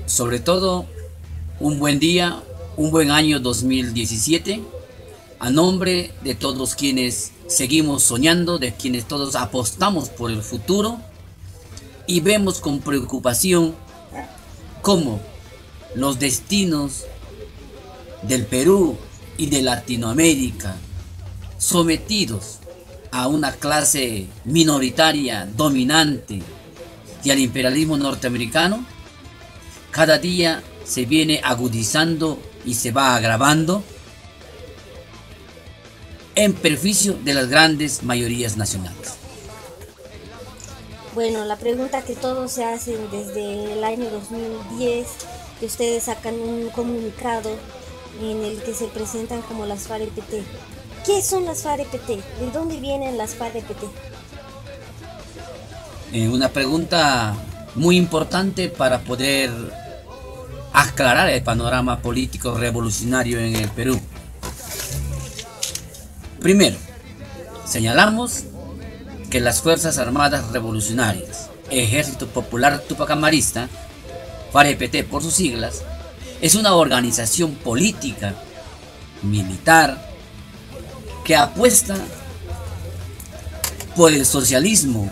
Sobre todo, un buen día, un buen año 2017, a nombre de todos quienes seguimos soñando, de quienes todos apostamos por el futuro y vemos con preocupación cómo los destinos del Perú y de Latinoamérica, sometidos a una clase minoritaria dominante y al imperialismo norteamericano, cada día se viene agudizando y se va agravando en perjuicio de las grandes mayorías nacionales. Bueno, la pregunta que todos se hacen desde el año 2010, que ustedes sacan un comunicado en el que se presentan como las FAREP-PT. ¿Qué son las FAREP-PT? ¿De dónde vienen las FAREP-PT? Una pregunta muy importante para poder aclarar el panorama político revolucionario en el Perú. Primero, señalamos que las Fuerzas Armadas Revolucionarias, Ejército Popular Tupac Amarista, FAREP-PT por sus siglas, es una organización política, militar, que apuesta por el socialismo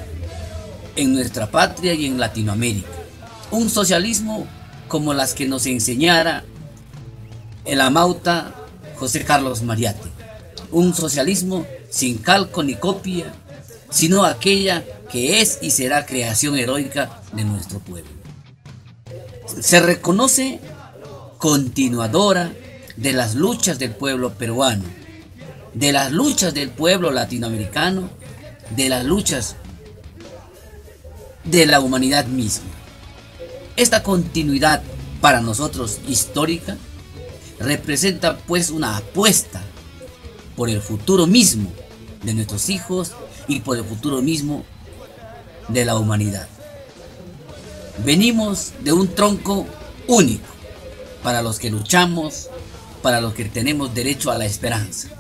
en nuestra patria y en Latinoamérica. Un socialismo como las que nos enseñara el amauta José Carlos Mariate. Un socialismo sin calco ni copia, sino aquella que es y será creación heroica de nuestro pueblo. Se reconoce continuadora de las luchas del pueblo peruano, de las luchas del pueblo latinoamericano, de las luchas de la humanidad misma. Esta continuidad para nosotros histórica representa pues una apuesta por el futuro mismo de nuestros hijos y por el futuro mismo de la humanidad. Venimos de un tronco único para los que luchamos, para los que tenemos derecho a la esperanza.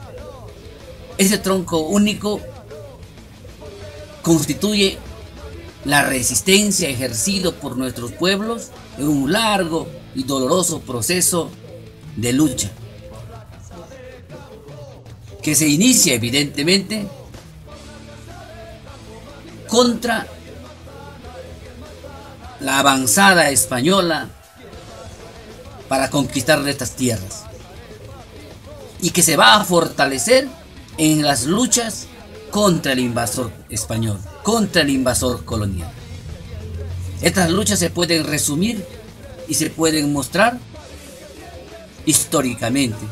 Ese tronco único constituye la resistencia ejercida por nuestros pueblos en un largo y doloroso proceso de lucha, que se inicia evidentemente contra la avanzada española para conquistar estas tierras y que se va a fortalecer en las luchas contra el invasor español, contra el invasor colonial. Estas luchas se pueden resumir y se pueden mostrar históricamente.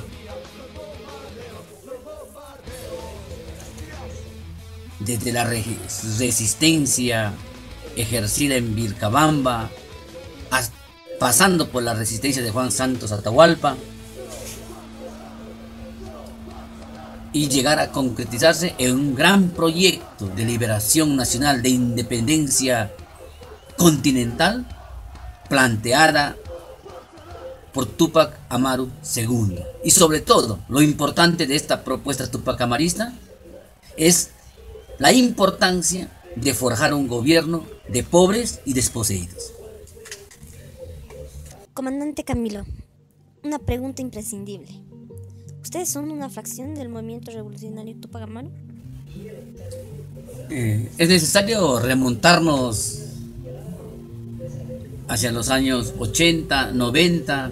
Desde la resistencia ejercida en Vilcabamba, pasando por la resistencia de Juan Santos Atahualpa, y llegar a concretizarse en un gran proyecto de liberación nacional, de independencia continental, planteada por Túpac Amaru II. Y sobre todo, lo importante de esta propuesta Túpac Amarista es la importancia de forjar un gobierno de pobres y desposeídos. Comandante Camilo, una pregunta imprescindible. ¿Ustedes son una fracción del movimiento revolucionario Túpac Amaru? Es necesario remontarnos hacia los años 80, 90,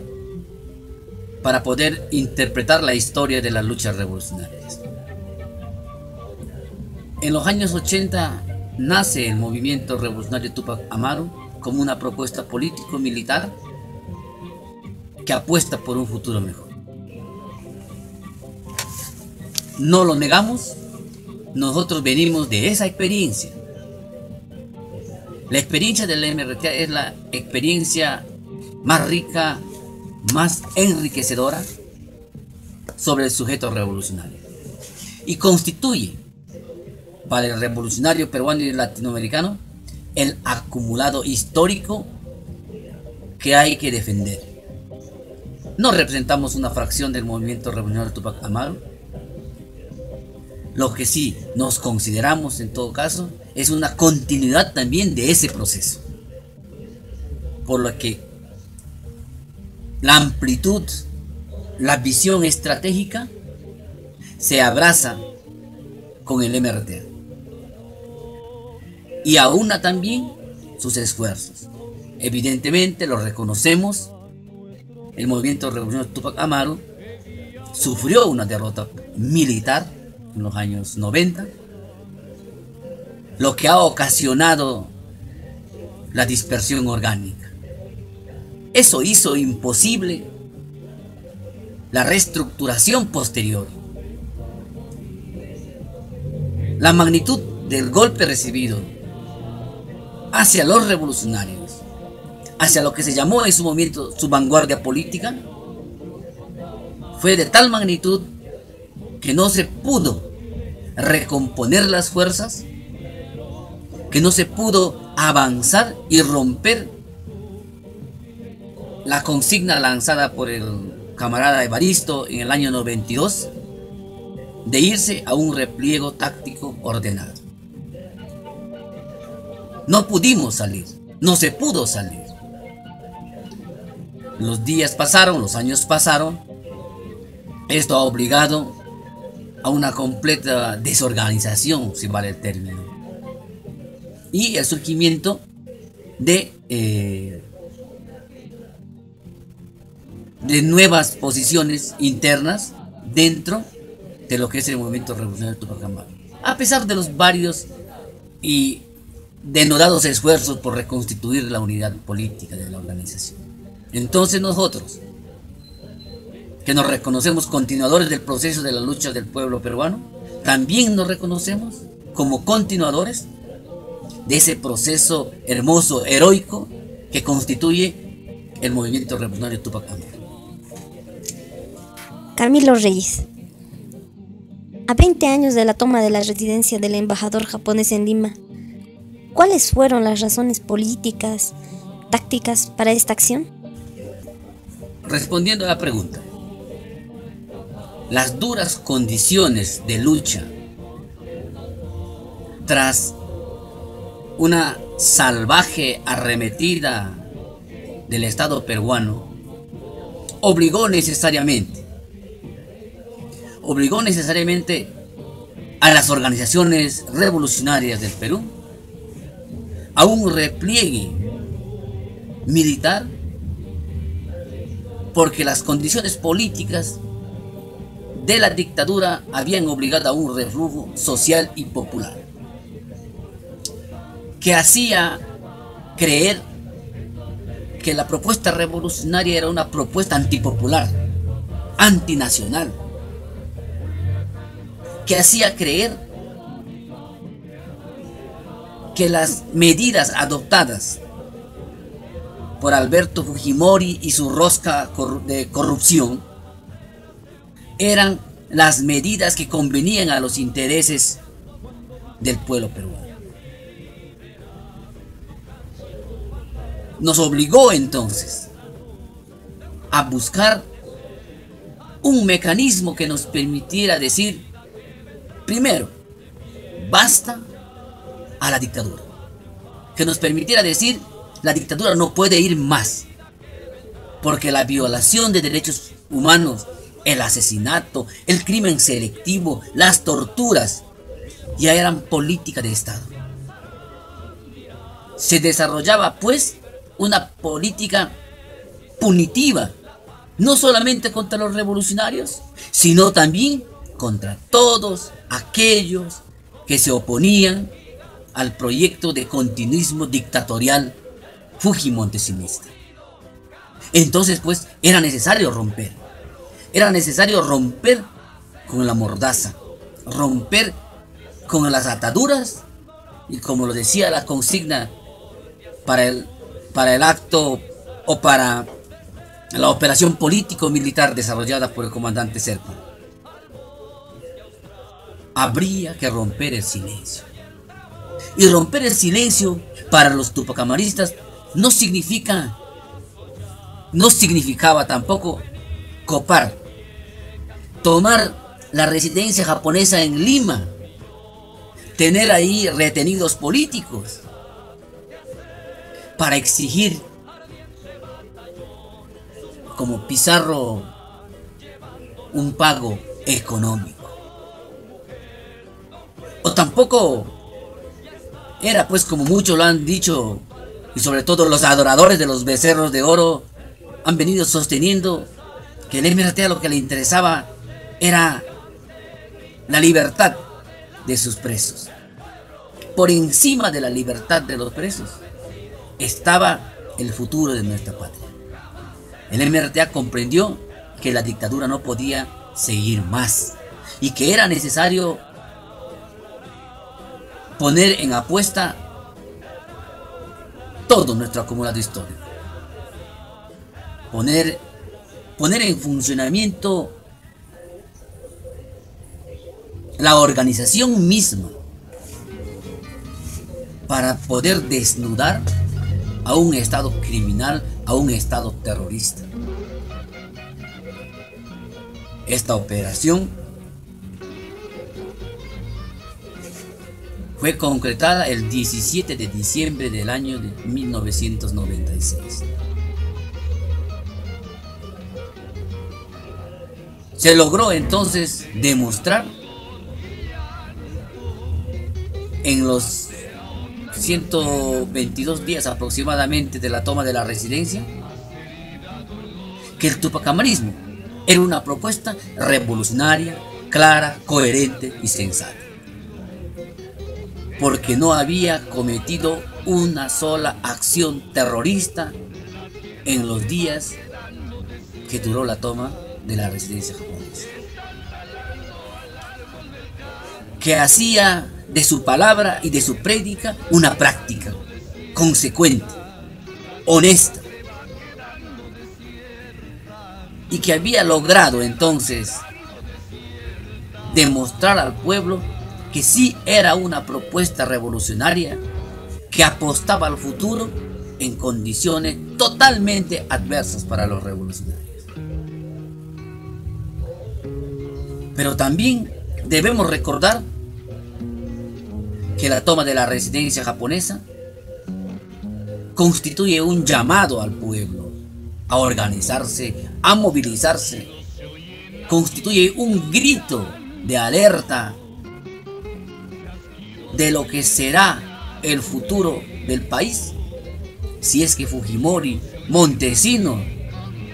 para poder interpretar la historia de las luchas revolucionarias. En los años 80 nace el movimiento revolucionario Túpac Amaru como una propuesta político-militar que apuesta por un futuro mejor. No lo negamos, nosotros venimos de esa experiencia. La experiencia del MRTA es la experiencia más rica, más enriquecedora sobre el sujeto revolucionario. Y constituye para el revolucionario peruano y latinoamericano el acumulado histórico que hay que defender. No representamos una fracción del movimiento revolucionario Túpac Amaru. Lo que sí nos consideramos en todo caso es una continuidad también de ese proceso. Por lo que la amplitud, la visión estratégica se abraza con el MRTA y aúna también sus esfuerzos. Evidentemente lo reconocemos, el movimiento revolucionario Túpac Amaru sufrió una derrota militar en los años 90, lo que ha ocasionado la dispersión orgánica. Eso hizo imposible la reestructuración posterior. La magnitud del golpe recibido hacia los revolucionarios, hacia lo que se llamó en su momento su vanguardia política, fue de tal magnitud que no se pudo recomponer las fuerzas, que no se pudo avanzar y romper la consigna lanzada por el camarada Evaristo en el año 92 de irse a un repliego táctico ordenado. No pudimos salir, no se pudo salir. Los días pasaron, los años pasaron. Esto ha obligado a una completa desorganización, si vale el término, y el surgimiento de nuevas posiciones internas dentro de lo que es el movimiento revolucionario Túpac Amaru, a pesar de los varios y denodados esfuerzos por reconstituir la unidad política de la organización. Entonces nosotros, que nos reconocemos continuadores del proceso de la lucha del pueblo peruano, también nos reconocemos como continuadores de ese proceso hermoso, heroico, que constituye el movimiento revolucionario Túpac Amaru. Camilo Reyes. A 20 años de la toma de la residencia del embajador japonés en Lima, ¿cuáles fueron las razones políticas, tácticas para esta acción? Respondiendo a la pregunta, las duras condiciones de lucha tras una salvaje arremetida del Estado peruano obligó necesariamente a las organizaciones revolucionarias del Perú a un repliegue militar, porque las condiciones políticas de la dictadura habían obligado a un reflujo social y popular que hacía creer que la propuesta revolucionaria era una propuesta antipopular, antinacional, que hacía creer que las medidas adoptadas por Alberto Fujimori y su rosca de corrupción eran las medidas que convenían a los intereses del pueblo peruano. Nos obligó entonces a buscar un mecanismo que nos permitiera decir, primero, basta a la dictadura, que nos permitiera decir, la dictadura no puede ir más, porque la violación de derechos humanos, el asesinato, el crimen selectivo, las torturas, ya eran política de Estado. Se desarrollaba, pues, una política punitiva, no solamente contra los revolucionarios, sino también contra todos aquellos que se oponían al proyecto de continuismo dictatorial fujimontesinista. Entonces, pues, era necesario romper con la mordaza, romper con las ataduras, y como lo decía la consigna para el acto o para la operación político-militar desarrollada por el comandante Serpa, habría que romper el silencio. Y romper el silencio para los tupacamaristas no significaba tampoco copar, tomar la residencia japonesa en Lima, tener ahí retenidos políticos para exigir como Pizarro un pago económico. O tampoco era, pues, como muchos lo han dicho, y sobre todo los adoradores de los becerros de oro han venido sosteniendo, que el MRTA lo que le interesaba era la libertad de sus presos. Por encima de la libertad de los presos estaba el futuro de nuestra patria. El MRTA comprendió que la dictadura no podía seguir más y que era necesario poner en apuesta todo nuestro acumulado histórico. Poner en funcionamiento la organización misma para poder desnudar a un Estado criminal, a un Estado terrorista. Esta operación fue concretada el 17 de diciembre del año de 1996. Se logró entonces demostrar en los 122 días aproximadamente de la toma de la residencia que el tupacamarismo era una propuesta revolucionaria, clara, coherente y sensata, porque no había cometido una sola acción terrorista en los días que duró la toma de la residencia japonesa, que hacía de su palabra y de su prédica una práctica consecuente, honesta, y que había logrado entonces demostrar al pueblo que sí era una propuesta revolucionaria que apostaba al futuro en condiciones totalmente adversas para los revolucionarios. Pero también debemos recordar que la toma de la residencia japonesa constituye un llamado al pueblo a organizarse, a movilizarse, constituye un grito de alerta de lo que será el futuro del país si es que Fujimori, Montesinos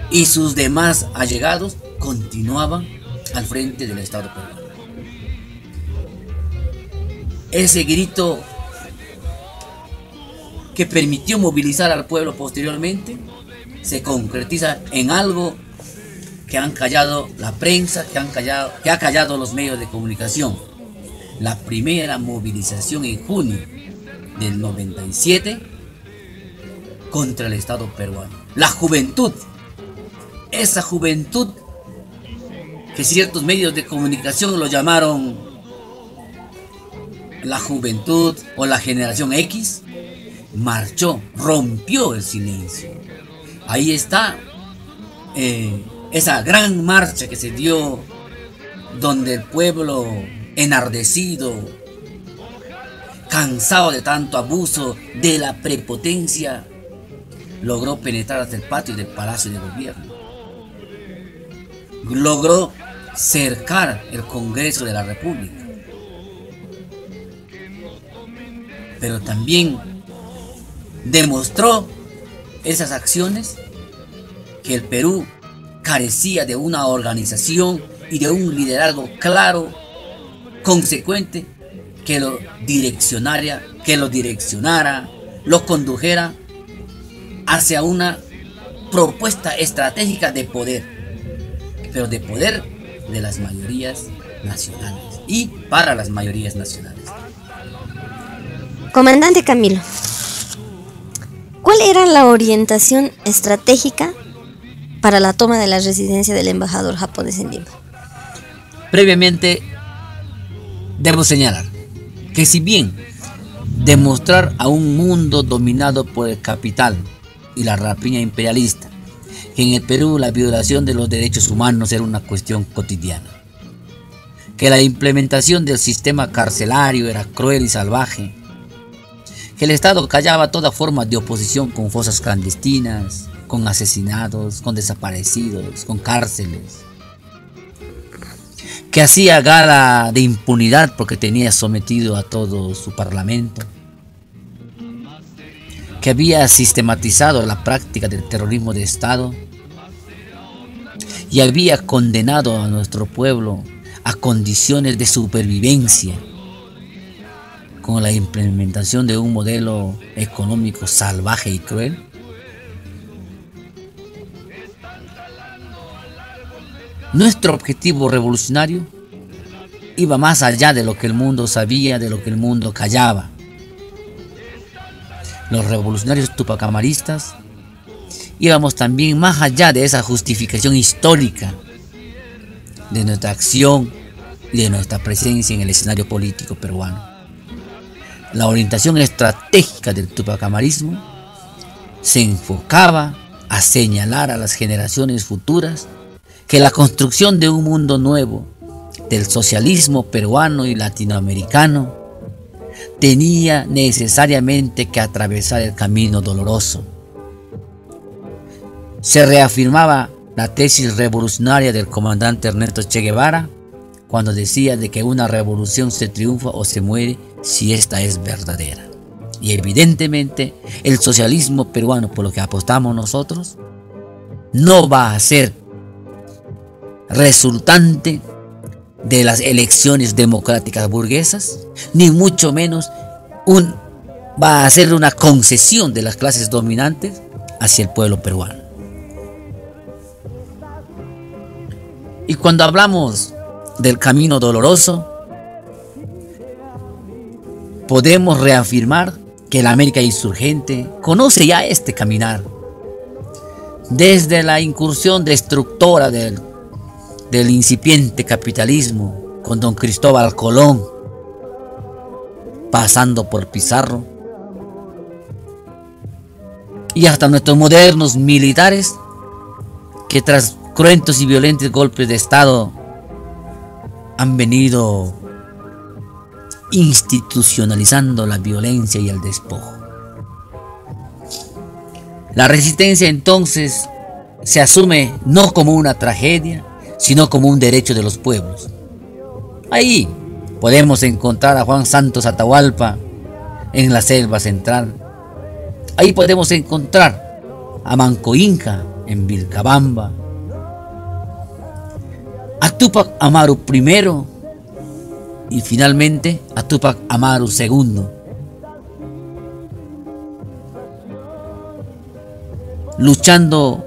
y sus demás allegados continuaban al frente del Estado peruano. Ese grito que permitió movilizar al pueblo posteriormente se concretiza en algo que han callado la prensa, que ha callado los medios de comunicación. La primera movilización en junio del 97 contra el Estado peruano. La juventud, esa juventud que ciertos medios de comunicación lo llamaron la juventud o la generación X, marchó, rompió el silencio. Ahí está esa gran marcha que se dio, donde el pueblo enardecido, cansado de tanto abuso de la prepotencia, logró penetrar hasta el patio del Palacio de Gobierno. Logró cercar el Congreso de la República. Pero también demostró esas acciones que el Perú carecía de una organización y de un liderazgo claro, consecuente, que lo direccionara, lo condujera hacia una propuesta estratégica de poder, pero de poder de las mayorías nacionales y para las mayorías nacionales. Comandante Camilo, ¿cuál era la orientación estratégica para la toma de la residencia del embajador japonés en Lima? Previamente, debo señalar que si bien demostrar a un mundo dominado por el capital y la rapiña imperialista que en el Perú la violación de los derechos humanos era una cuestión cotidiana, que la implementación del sistema carcelario era cruel y salvaje, que el Estado callaba toda forma de oposición con fosas clandestinas, con asesinados, con desaparecidos, con cárceles, que hacía gala de impunidad porque tenía sometido a todo su parlamento, que había sistematizado la práctica del terrorismo de Estado y había condenado a nuestro pueblo a condiciones de supervivencia con la implementación de un modelo económico salvaje y cruel. Nuestro objetivo revolucionario iba más allá de lo que el mundo sabía, de lo que el mundo callaba. Los revolucionarios tupacamaristas íbamos también más allá de esa justificación histórica de nuestra acción y de nuestra presencia en el escenario político peruano. La orientación estratégica del tupacamarismo se enfocaba a señalar a las generaciones futuras que la construcción de un mundo nuevo del socialismo peruano y latinoamericano tenía necesariamente que atravesar el camino doloroso. Se reafirmaba la tesis revolucionaria del comandante Ernesto Che Guevara cuando decía de que una revolución se triunfa o se muere si esta es verdadera. Y evidentemente el socialismo peruano, por lo que apostamos nosotros, no va a ser resultante de las elecciones democráticas burguesas, ni mucho menos va a ser una concesión de las clases dominantes hacia el pueblo peruano. Y cuando hablamos del camino doloroso, podemos reafirmar que la América insurgente conoce ya este caminar. Desde la incursión destructora del incipiente capitalismo con don Cristóbal Colón, pasando por Pizarro, y hasta nuestros modernos militares que tras cruentos y violentos golpes de Estado han venido institucionalizando la violencia y el despojo. La resistencia entonces se asume no como una tragedia, sino como un derecho de los pueblos. Ahí podemos encontrar a Juan Santos Atahualpa en la selva central. Ahí podemos encontrar a Manco Inca en Vilcabamba, a Túpac Amaru I y finalmente a Túpac Amaru II. Luchando,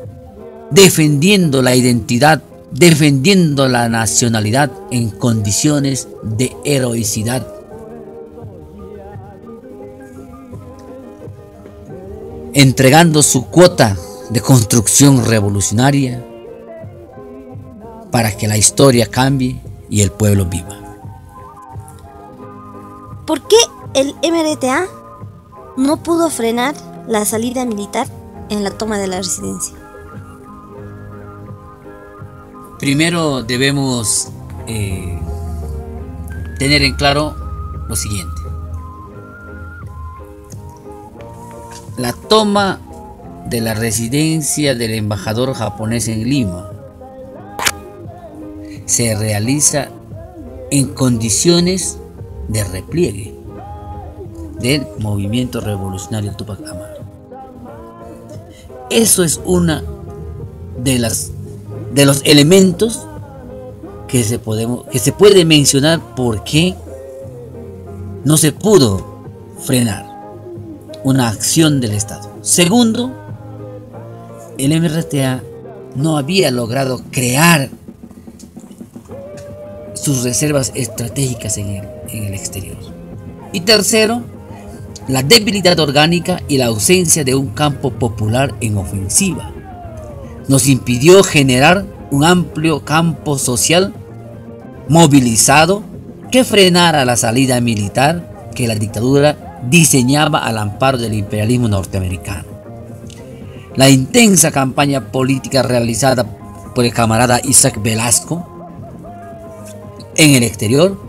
defendiendo la identidad, defendiendo la nacionalidad en condiciones de heroicidad. Entregando su cuota de construcción revolucionaria para que la historia cambie y el pueblo viva. ¿Por qué el MRTA no pudo frenar la salida militar en la toma de la residencia? Primero debemos tener en claro lo siguiente. La toma de la residencia del embajador japonés en Lima se realiza en condiciones de repliegue del movimiento revolucionario Túpac Amaru. Eso es una de los elementos que se puede mencionar por qué no se pudo frenar una acción del Estado. Segundo, el MRTA no había logrado crear sus reservas estratégicas en el exterior. Y tercero, la debilidad orgánica y la ausencia de un campo popular en ofensiva nos impidió generar un amplio campo social movilizado que frenara la salida militar que la dictadura diseñaba al amparo del imperialismo norteamericano. La intensa campaña política realizada por el camarada Isaac Velasco en el exterior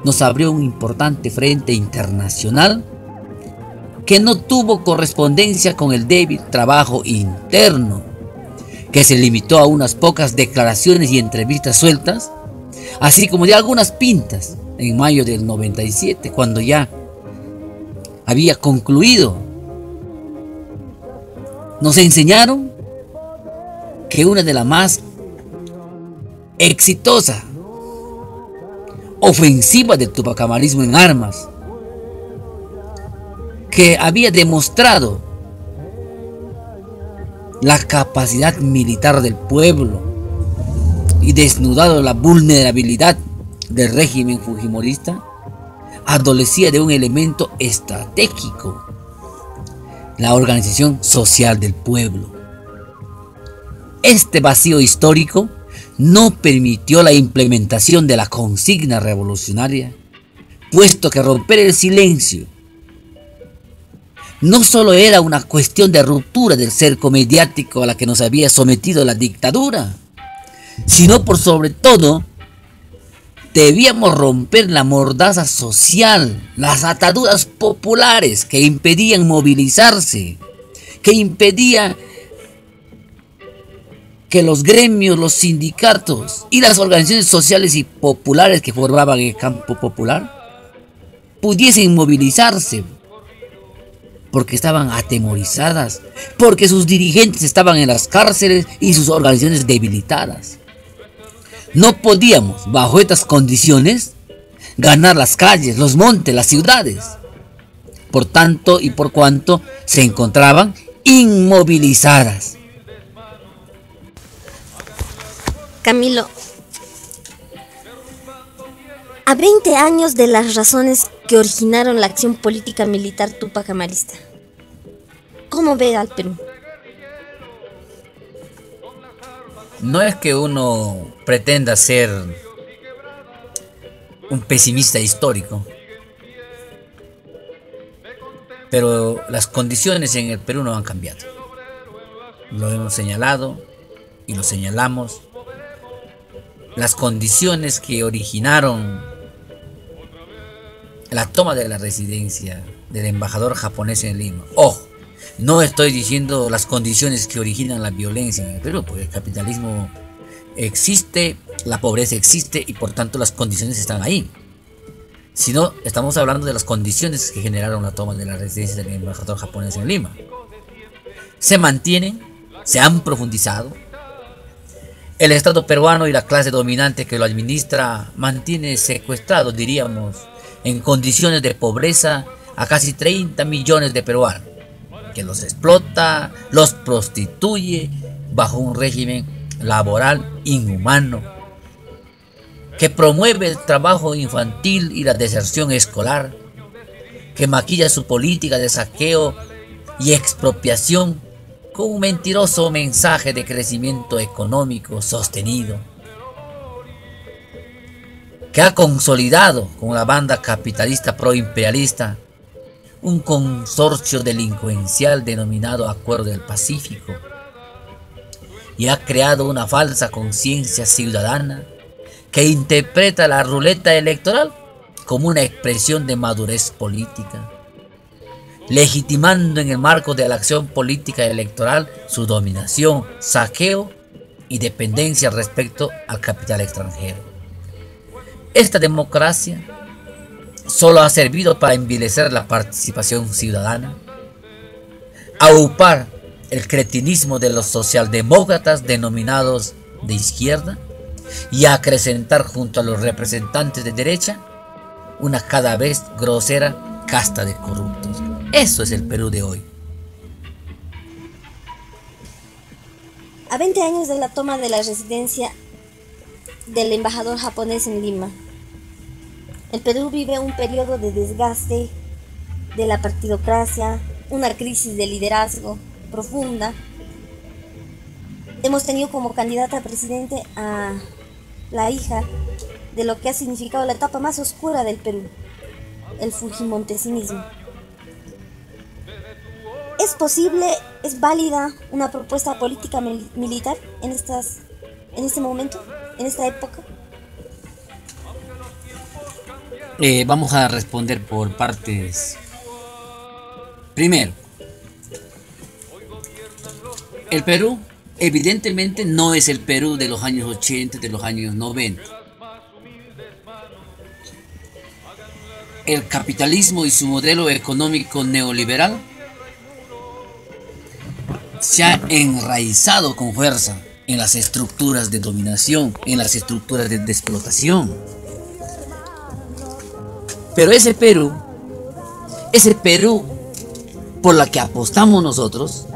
nos abrió un importante frente internacional que no tuvo correspondencia con el débil trabajo interno, que se limitó a unas pocas declaraciones y entrevistas sueltas, así como de algunas pintas en mayo del 97, cuando ya había concluido. Nos enseñaron que una de las más exitosas ofensivas del tupacamarismo en armas, que había demostrado la capacidad militar del pueblo y desnudado la vulnerabilidad del régimen fujimorista, adolecía de un elemento estratégico: la organización social del pueblo. Este vacío histórico no permitió la implementación de la consigna revolucionaria, puesto que romper el silencio no solo era una cuestión de ruptura del cerco mediático a la que nos había sometido la dictadura, sino por sobre todo debíamos romper la mordaza social, las ataduras populares que impedían movilizarse, que impedían que los gremios, los sindicatos y las organizaciones sociales y populares que formaban el campo popular pudiesen movilizarse, porque estaban atemorizadas, porque sus dirigentes estaban en las cárceles y sus organizaciones debilitadas. No podíamos, bajo estas condiciones, ganar las calles, los montes, las ciudades, por tanto y por cuanto se encontraban inmovilizadas. Camilo, a 20 años de las razones que originaron la acción política militar tupacamarista, ¿cómo ve al Perú? No es que uno pretenda ser un pesimista histórico, pero las condiciones en el Perú no han cambiado. Lo hemos señalado y lo señalamos. Las condiciones que originaron la toma de la residencia del embajador japonés en Lima. Ojo, no estoy diciendo las condiciones que originan la violencia en el Perú, porque el capitalismo existe, la pobreza existe y por tanto las condiciones están ahí. Sino estamos hablando de las condiciones que generaron la toma de la residencia del embajador japonés en Lima. Se mantienen, se han profundizado. El Estado peruano y la clase dominante que lo administra mantiene secuestrado, diríamos, en condiciones de pobreza a casi 30 millones de peruanos, que los explota, los prostituye bajo un régimen laboral inhumano, que promueve el trabajo infantil y la deserción escolar, que maquilla su política de saqueo y expropiación con un mentiroso mensaje de crecimiento económico sostenido, que ha consolidado con la banda capitalista proimperialista un consorcio delincuencial denominado Acuerdo del Pacífico, y ha creado una falsa conciencia ciudadana que interpreta la ruleta electoral como una expresión de madurez política, legitimando en el marco de la acción política electoral su dominación, saqueo y dependencia respecto al capital extranjero. Esta democracia solo ha servido para envilecer la participación ciudadana, aupar el cretinismo de los socialdemócratas denominados de izquierda y acrecentar junto a los representantes de derecha una cada vez grosera casta de corruptos. Eso es el Perú de hoy. A 20 años de la toma de la residencia del embajador japonés en Lima, el Perú vive un periodo de desgaste de la partidocracia, una crisis de liderazgo profunda. Hemos tenido como candidata a presidente a la hija de lo que ha significado la etapa más oscura del Perú, el fujimontesinismo. ¿Es posible, es válida una propuesta política militar en este momento, en esta época? Vamos a responder por partes. Primero, el Perú evidentemente no es el Perú de los años 80, de los años 90. El capitalismo y su modelo económico neoliberal se ha enraizado con fuerza en las estructuras de dominación, en las estructuras de explotación. Pero ese Perú por la que apostamos nosotros,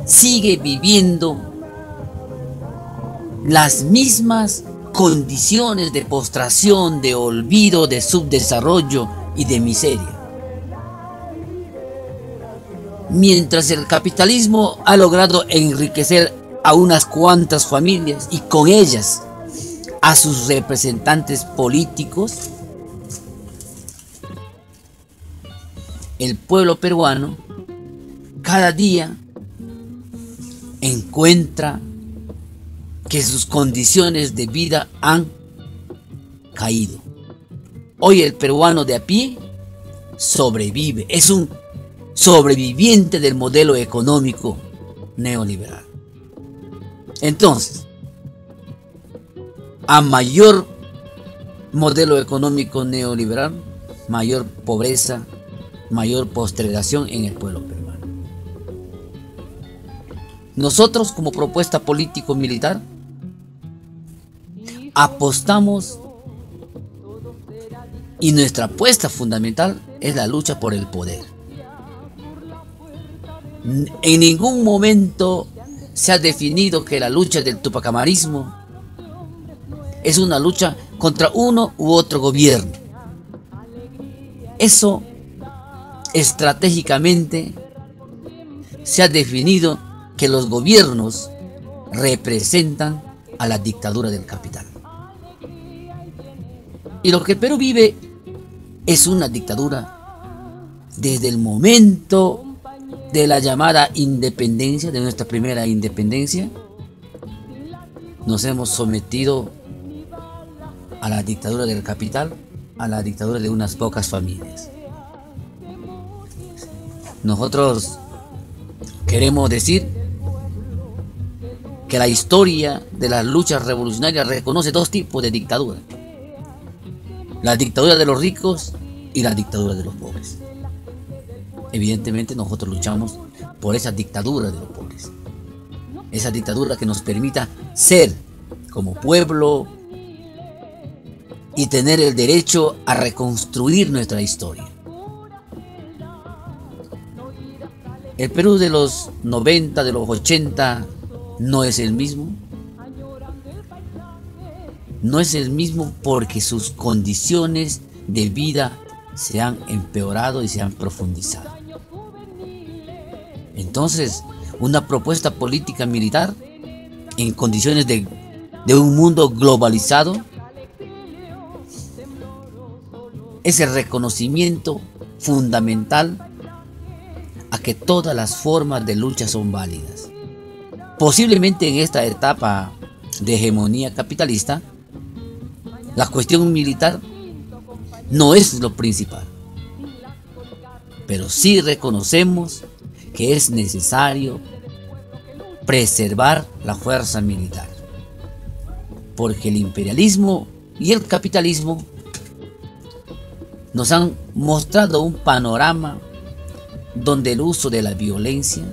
sigue viviendo las mismas condiciones de postración, de olvido, de subdesarrollo y de miseria. Mientras el capitalismo ha logrado enriquecer a unas cuantas familias y con ellas a sus representantes políticos, el pueblo peruano cada día encuentra que sus condiciones de vida han caído. Hoy el peruano de a pie sobrevive, es un sobreviviente del modelo económico neoliberal. Entonces, a mayor modelo económico neoliberal, mayor pobreza, mayor postergación en el pueblo peruano. Nosotros, como propuesta político-militar, apostamos y nuestra apuesta fundamental es la lucha por el poder. En ningún momento se ha definido que la lucha del tupacamarismo es una lucha contra uno u otro gobierno. Eso estratégicamente se ha definido que los gobiernos representan a la dictadura del capital. Y lo que el Perú vive es una dictadura desde el momento de la llamada independencia, de nuestra primera independencia. Nos hemos sometido a la dictadura del capital, a la dictadura de unas pocas familias. Nosotros queremos decir que la historia de las luchas revolucionarias reconoce dos tipos de dictadura: la dictadura de los ricos y la dictadura de los pobres. Evidentemente nosotros luchamos por esa dictadura de los pobres, esa dictadura que nos permita ser como pueblo y tener el derecho a reconstruir nuestra historia. El Perú de los 90, de los 80, no es el mismo. No es el mismo porque sus condiciones de vida se han empeorado y se han profundizado. Entonces, una propuesta política militar en condiciones de un mundo globalizado es el reconocimiento fundamental a que todas las formas de lucha son válidas. Posiblemente en esta etapa de hegemonía capitalista, la cuestión militar no es lo principal, pero sí reconocemos que es necesario preservar la fuerza militar, porque el imperialismo y el capitalismo nos han mostrado un panorama donde el uso de la violencia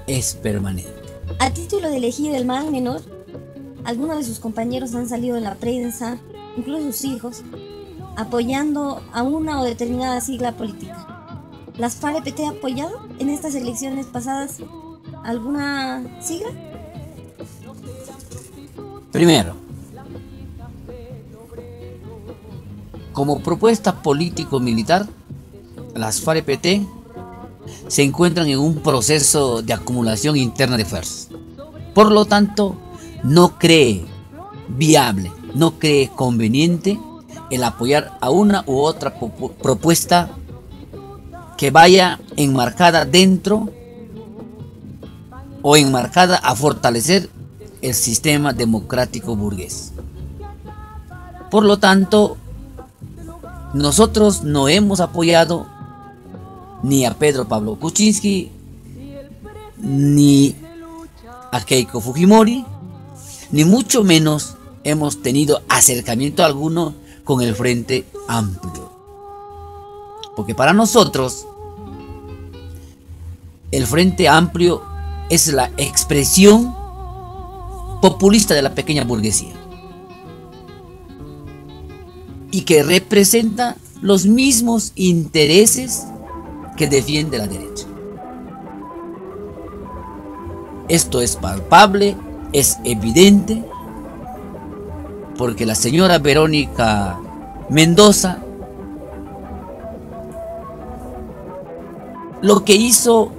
es permanente. A título de elegido el mal menor, algunos de sus compañeros han salido en la prensa, incluso sus hijos, apoyando a una o determinada sigla política. ¿Las FAREP ha apoyado en estas elecciones pasadas alguna sigla? Primero, como propuesta político-militar, las FAREP se encuentran en un proceso de acumulación interna de fuerzas. Por lo tanto, no cree viable, no cree conveniente el apoyar a una u otra propuesta que vaya enmarcada dentro o enmarcada a fortalecer el sistema democrático burgués. Por lo tanto, nosotros no hemos apoyado ni a Pedro Pablo Kuczynski, ni a Keiko Fujimori, ni mucho menos hemos tenido acercamiento alguno con el Frente Amplio. Porque para nosotros, el Frente Amplio es la expresión populista de la pequeña burguesía y que representa los mismos intereses que defiende la derecha. Esto es palpable, es evidente, porque la señora Verónica Mendoza lo que hizo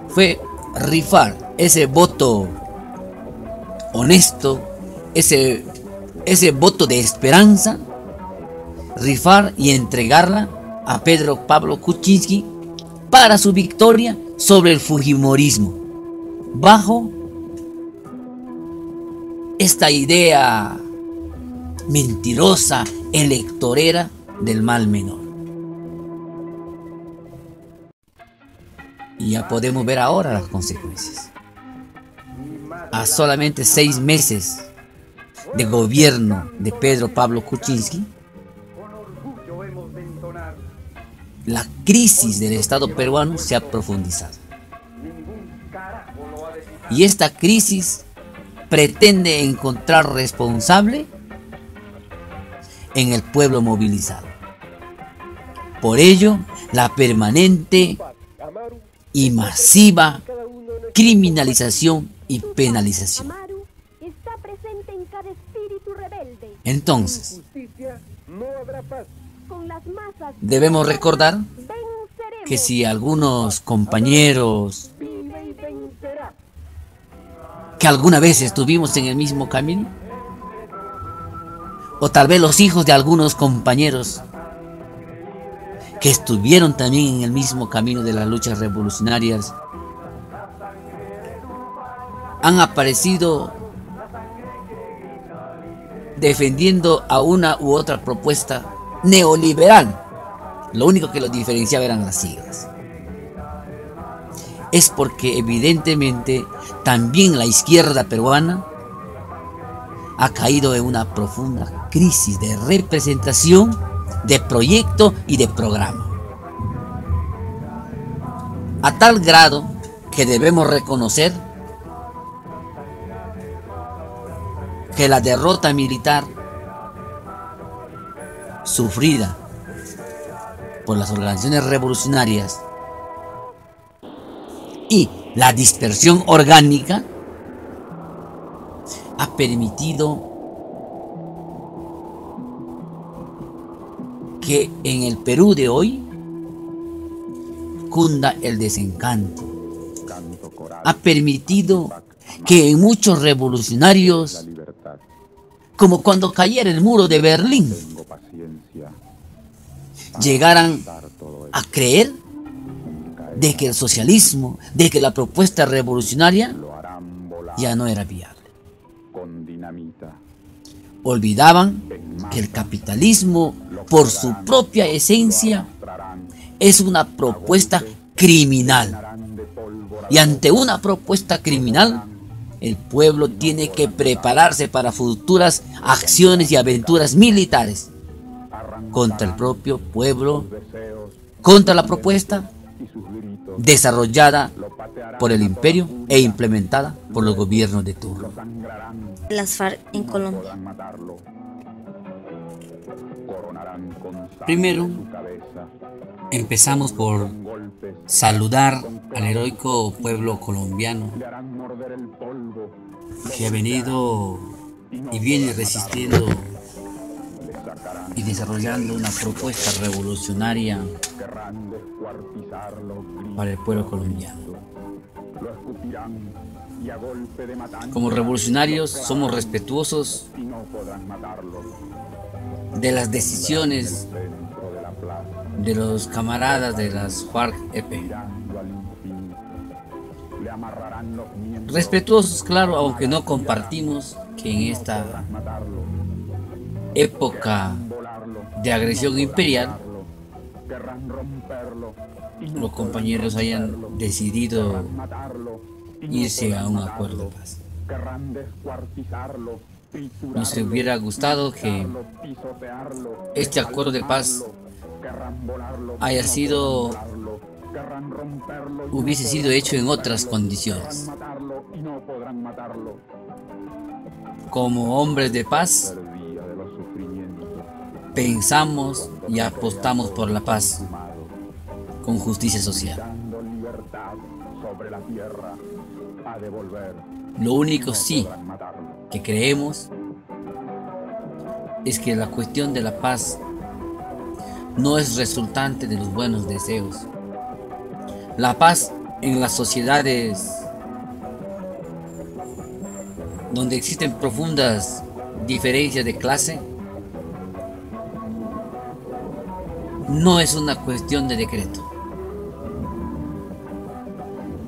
fue rifar ese voto honesto, ese voto de esperanza, rifar y entregarla a Pedro Pablo Kuczynski para su victoria sobre el fujimorismo, bajo esta idea mentirosa, electorera del mal menor. Y ya podemos ver ahora las consecuencias. A solamente 6 meses de gobierno de Pedro Pablo Kuczynski, la crisis del Estado peruano se ha profundizado. Y esta crisis pretende encontrar responsable en el pueblo movilizado. Por ello, la permanente y masiva criminalización y penalización. Entonces, debemos recordar que si algunos compañeros que alguna vez estuvimos en el mismo camino, o tal vez los hijos de algunos compañeros que estuvieron también en el mismo camino de las luchas revolucionarias, han aparecido defendiendo a una u otra propuesta neoliberal. Lo único que los diferenciaba eran las siglas. Es porque evidentemente también la izquierda peruana ha caído en una profunda crisis de representación, de proyecto y de programa. A tal grado que debemos reconocer que la derrota militar sufrida por las organizaciones revolucionarias y la dispersión orgánica ha permitido que en el Perú de hoy cunda el desencanto. Ha permitido que en muchos revolucionarios, como cuando cayera el muro de Berlín, llegaran a creer de que el socialismo, de que la propuesta revolucionaria ya no era viable. Olvidaban que el capitalismo, por su propia esencia, es una propuesta criminal. Y ante una propuesta criminal, el pueblo tiene que prepararse para futuras acciones y aventuras militares contra el propio pueblo, contra la propuesta desarrollada por el imperio e implementada por los gobiernos de turno. Las FARC en Colombia. Primero, empezamos por saludar al heroico pueblo colombiano que ha venido y viene resistiendo y desarrollando una propuesta revolucionaria para el pueblo colombiano. Como revolucionarios somos respetuosos de las decisiones de los camaradas de las FARC-EP. Respetuosos, claro, aunque no compartimos que en esta época de agresión imperial los compañeros hayan decidido irse a un acuerdo de paz. Nos hubiera gustado que este acuerdo de paz hubiese sido hecho en otras condiciones. Como hombres de paz, pensamos y apostamos por la paz con justicia social. Lo único sí que creemos es que la cuestión de la paz no es resultante de los buenos deseos. La paz en las sociedades donde existen profundas diferencias de clase no es una cuestión de decreto.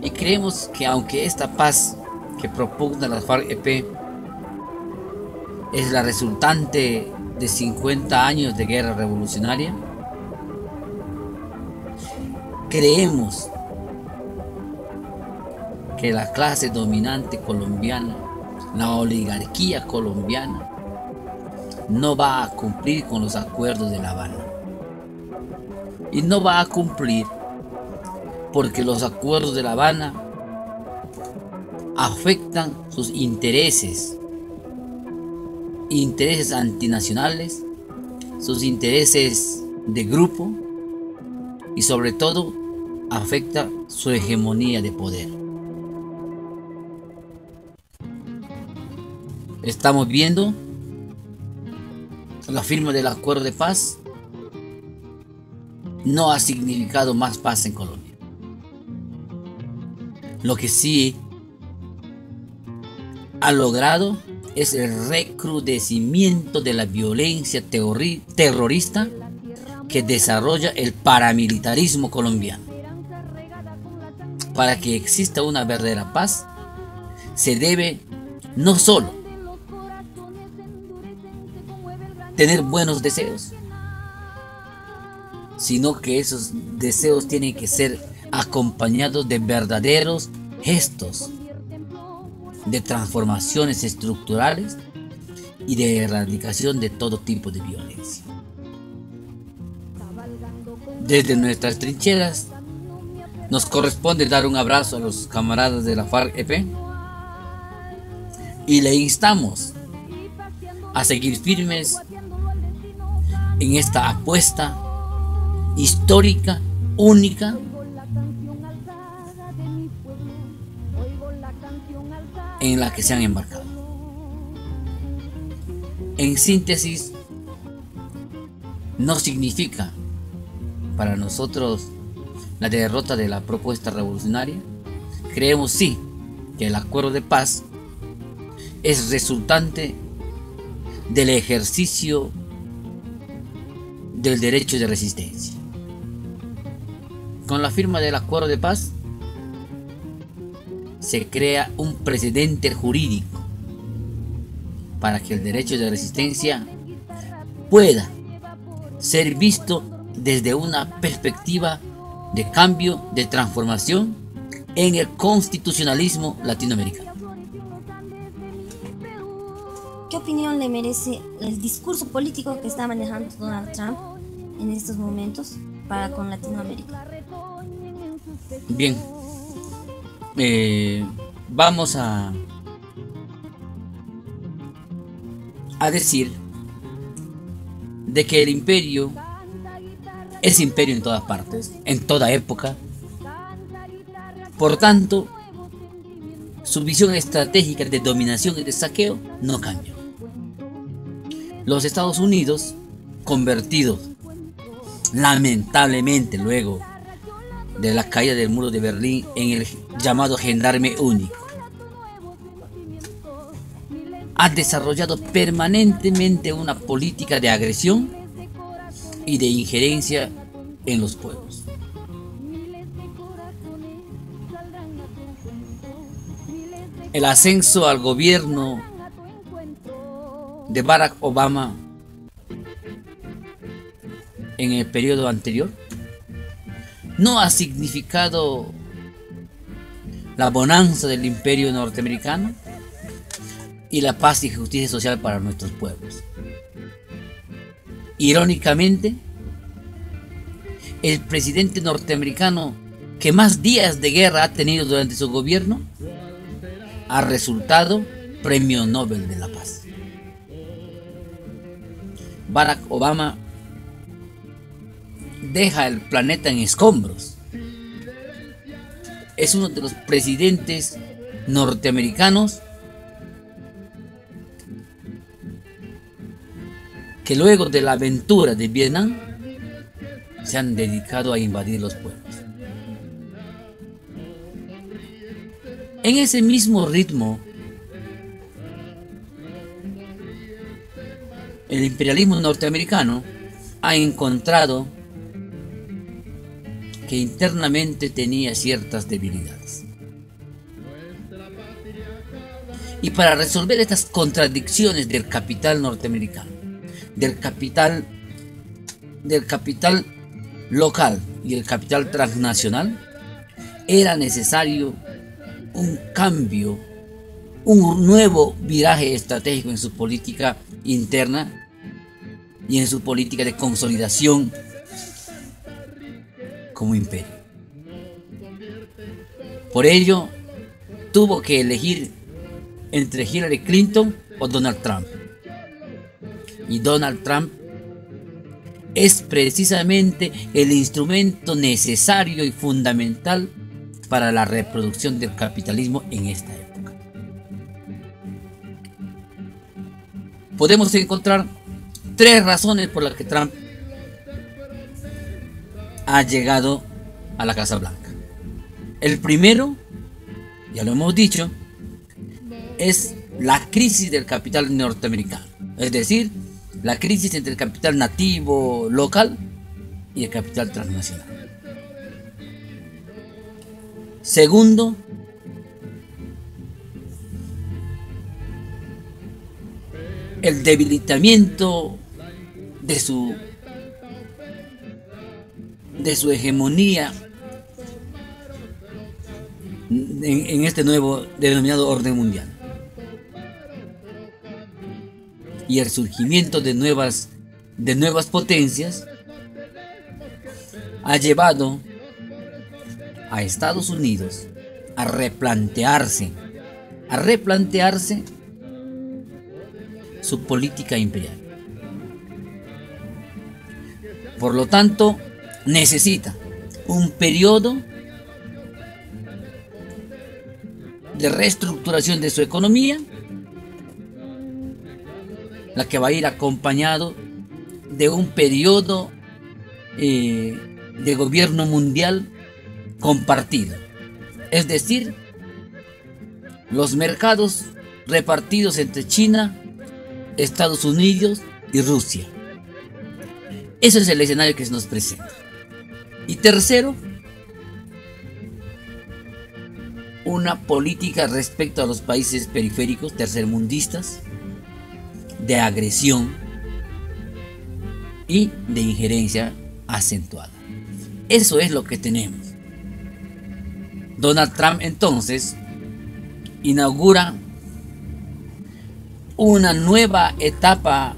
Y creemos que aunque esta paz que propugna la FARC-EP es la resultante de 50 años de guerra revolucionaria, creemos que la clase dominante colombiana, la oligarquía colombiana, no va a cumplir con los acuerdos de La Habana. Y no va a cumplir porque los acuerdos de La Habana afectan sus intereses antinacionales, sus intereses de grupo y sobre todo afecta su hegemonía de poder. Estamos viendo la firma del acuerdo de paz no ha significado más paz en Colombia. Lo que sí ha logrado es el recrudecimiento de la violencia terrorista que desarrolla el paramilitarismo colombiano. Para que exista una verdadera paz, se debe no solo tener buenos deseos, sino que esos deseos tienen que ser acompañados de verdaderos gestos de transformaciones estructurales y de erradicación de todo tipo de violencia. Desde nuestras trincheras nos corresponde dar un abrazo a los camaradas de la FARC-EP y le instamos a seguir firmes en esta apuesta histórica, única, en la que se han embarcado. En síntesis, no significa para nosotros la derrota de la propuesta revolucionaria. Creemos sí que el acuerdo de paz es resultante del ejercicio del derecho de resistencia. Con la firma del acuerdo de paz se crea un precedente jurídico para que el derecho de resistencia pueda ser visto desde una perspectiva de cambio, de transformación en el constitucionalismo latinoamericano. ¿Qué opinión le merece el discurso político que está manejando Donald Trump en estos momentos para con Latinoamérica? Bien, vamos a decir de que el imperio es imperio en todas partes, en toda época. Por tanto, su visión estratégica de dominación y de saqueo no cambió. Los Estados Unidos, convertidos lamentablemente luego de la caída del muro de Berlín en el llamado gendarme único, ha desarrollado permanentemente una política de agresión y de injerencia en los pueblos. El ascenso al gobierno de Barack Obama en el periodo anterior no ha significado la bonanza del imperio norteamericano y la paz y justicia social para nuestros pueblos. Irónicamente, el presidente norteamericano que más días de guerra ha tenido durante su gobierno ha resultado Premio Nobel de la Paz. Barack Obama deja el planeta en escombros. Es uno de los presidentes norteamericanos que luego de la aventura de Vietnam se han dedicado a invadir los pueblos. En ese mismo ritmo, el imperialismo norteamericano ha encontrado que internamente tenía ciertas debilidades. Y para resolver estas contradicciones del capital norteamericano, del capital local y el capital transnacional, era necesario un cambio, un nuevo viraje estratégico en su política interna y en su política de consolidación como imperio. Por ello, tuvo que elegir entre Hillary Clinton o Donald Trump. Y Donald Trump es precisamente el instrumento necesario y fundamental para la reproducción del capitalismo en esta época. Podemos encontrar tres razones por las que Trump ha llegado a la Casa Blanca. El primero, ya lo hemos dicho, es la crisis del capital norteamericano, es decir, la crisis entre el capital nativo local y el capital transnacional. Segundo, el debilitamiento de su hegemonía en este nuevo denominado orden mundial, y el surgimiento de nuevas potencias ha llevado a Estados Unidos a replantearse su política imperial. Por lo tanto, necesita un periodo de reestructuración de su economía, la que va a ir acompañado de un periodo de gobierno mundial compartido, es decir, los mercados repartidos entre China, Estados Unidos y Rusia. Ese es el escenario que se nos presenta. Y tercero, una política respecto a los países periféricos tercermundistas de agresión y de injerencia acentuada. Eso es lo que tenemos. Donald Trump entonces inaugura una nueva etapa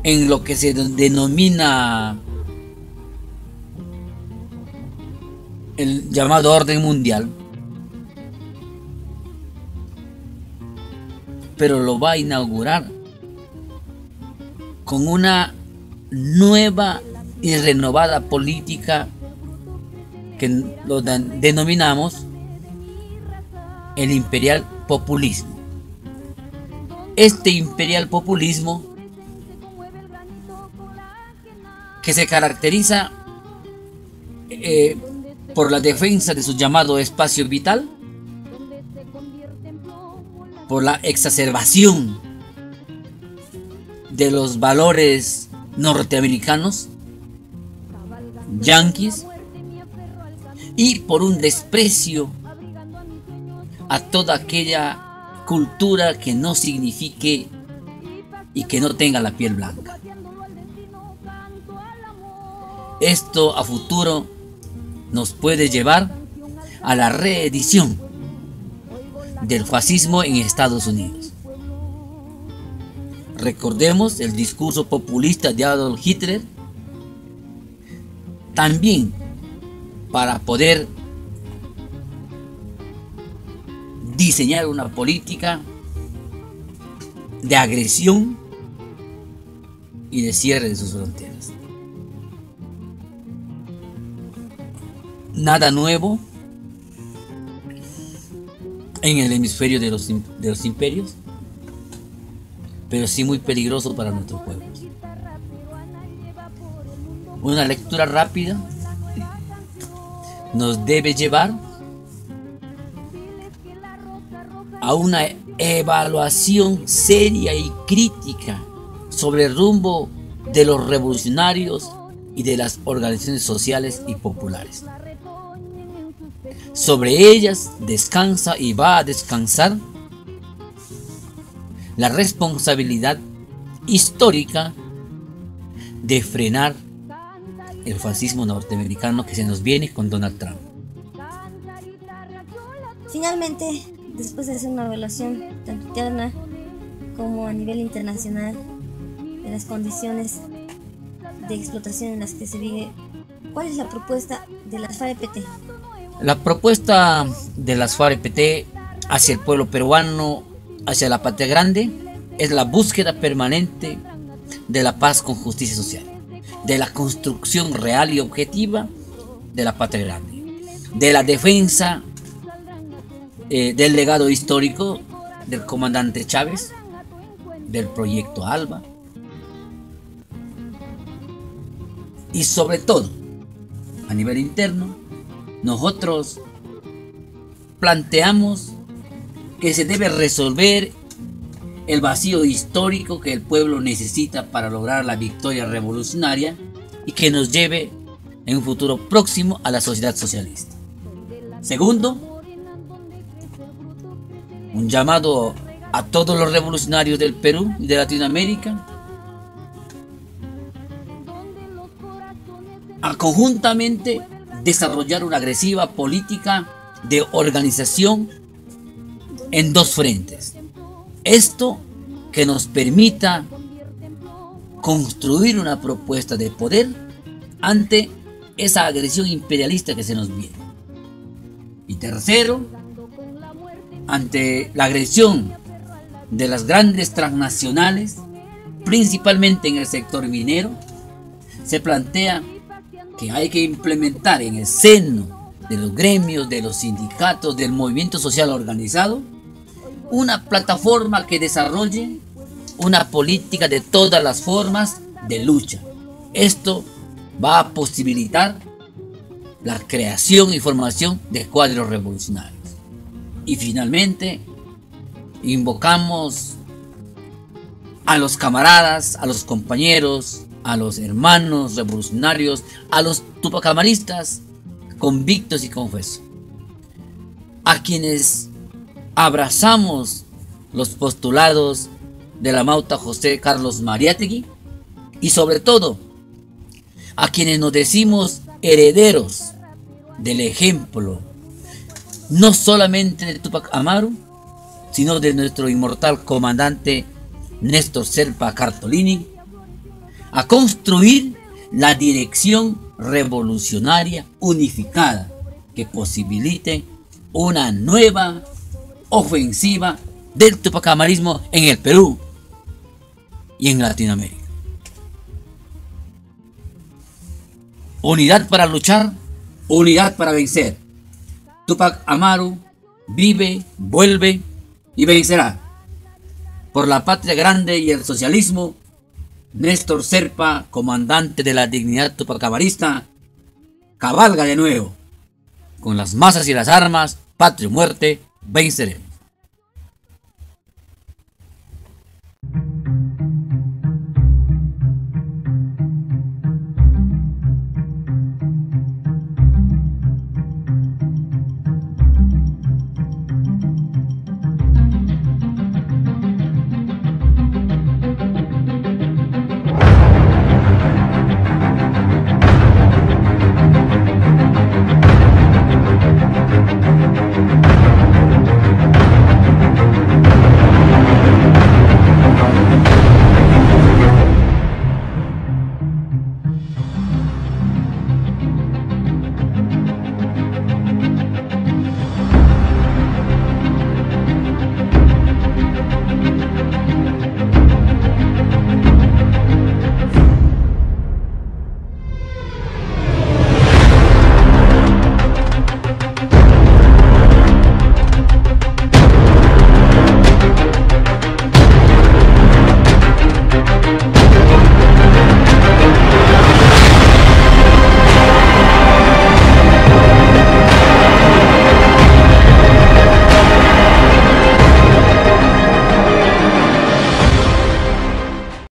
en lo que se denomina el llamado orden mundial, pero lo va a inaugurar con una nueva y renovada política que lo denominamos el imperial populismo. Este imperial populismo, que se caracteriza por la defensa de su llamado espacio vital, por la exacerbación de los valores norteamericanos, yanquis, y por un desprecio a toda aquella cultura que no signifique y que no tenga la piel blanca. Esto a futuro nos puede llevar a la reedición del fascismo en Estados Unidos. Recordemos el discurso populista de Adolf Hitler. También para poder diseñar una política de agresión y de cierre de sus fronteras. Nada nuevo en el hemisferio de los imperios, pero sí muy peligroso para nuestros pueblos. Una lectura rápida nos debe llevar a una evaluación seria y crítica sobre el rumbo de los revolucionarios y de las organizaciones sociales y populares. Sobre ellas descansa y va a descansar la responsabilidad histórica de frenar el fascismo norteamericano que se nos viene con Donald Trump. Finalmente, después de hacer una evaluación tanto interna como a nivel internacional de las condiciones de explotación en las que se vive, ¿cuál es la propuesta de las FAREP-PT? La propuesta de las FAREP-PT hacia el pueblo peruano, hacia la patria grande, es la búsqueda permanente de la paz con justicia social, de la construcción real y objetiva de la patria grande, de la defensa del legado histórico del comandante Chávez, del proyecto ALBA, y sobre todo, a nivel interno, nosotros planteamos que se debe resolver el vacío histórico que el pueblo necesita para lograr la victoria revolucionaria y que nos lleve en un futuro próximo a la sociedad socialista. Segundo, un llamado a todos los revolucionarios del Perú y de Latinoamérica a conjuntamente desarrollar una agresiva política de organización en dos frentes. Esto que nos permita construir una propuesta de poder ante esa agresión imperialista que se nos viene. Y tercero, ante la agresión de las grandes transnacionales, principalmente en el sector minero, se plantea que hay que implementar en el seno de los gremios, de los sindicatos, del movimiento social organizado, una plataforma que desarrolle una política de todas las formas de lucha. Esto va a posibilitar la creación y formación de cuadros revolucionarios. Y finalmente, invocamos a los camaradas, a los compañeros, a los hermanos revolucionarios, a los tupacamaristas convictos y confesos, a quienes abrazamos los postulados de la Mauta José Carlos Mariátegui y sobre todo a quienes nos decimos herederos del ejemplo no solamente de Tupac Amaru, sino de nuestro inmortal comandante Néstor Serpa Cartolini, a construir la dirección revolucionaria unificada que posibilite una nueva ofensiva del tupacamarismo en el Perú y en Latinoamérica. Unidad para luchar, unidad para vencer. Tupac Amaru vive, vuelve y vencerá. Por la patria grande y el socialismo, Néstor Serpa, comandante de la dignidad tupacamarista, cabalga de nuevo. Con las masas y las armas, patria o muerte, venceremos.